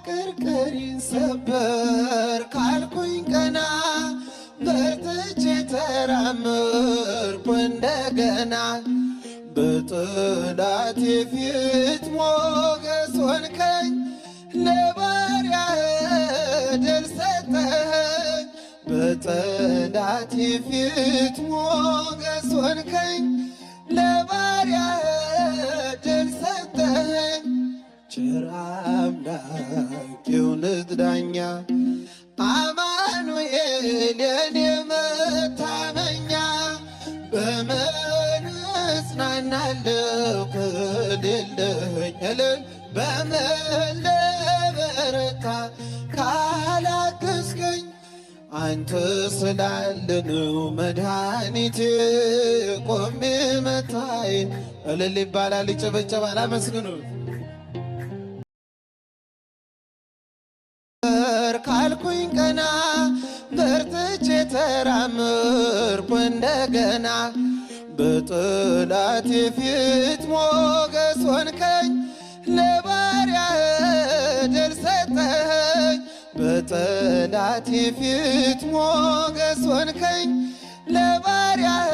ቅርቅሬን ሰበር ካልኩኝ ቀና በርትቼ ተራመድኩ እንደገና በጠላቴ ፊት ሞገስ ሆንከኝ ለባሪያህ ድል ሰጠኸኝ በጠላቴ ፊት ሞገስ ሆንከኝ ለባሪያህ ድል ሰጠኸኝ ቸር አምላክ የእውነት ዳኛ አማኑኤል የኔ መታመኛ በምን እጽናናለሁ ከሌለኝ እልል በምን ልበረታ ካላገዝከኝ አንተ ስላለነው መድኃኒቴ ቆሜ መታዬ እልል ይባላል ይጨበጨባል አመስግኑት ካልኩኝ ቀና በርትቼ ተራመድኩ እንደገና በጠላቴ ፊት ሞገስ ሆንከኝ ለባሪያህ ድል ሰጠኸኝ በጠላቴ ፊት ሞገስ ሆንከኝ ለባሪያህ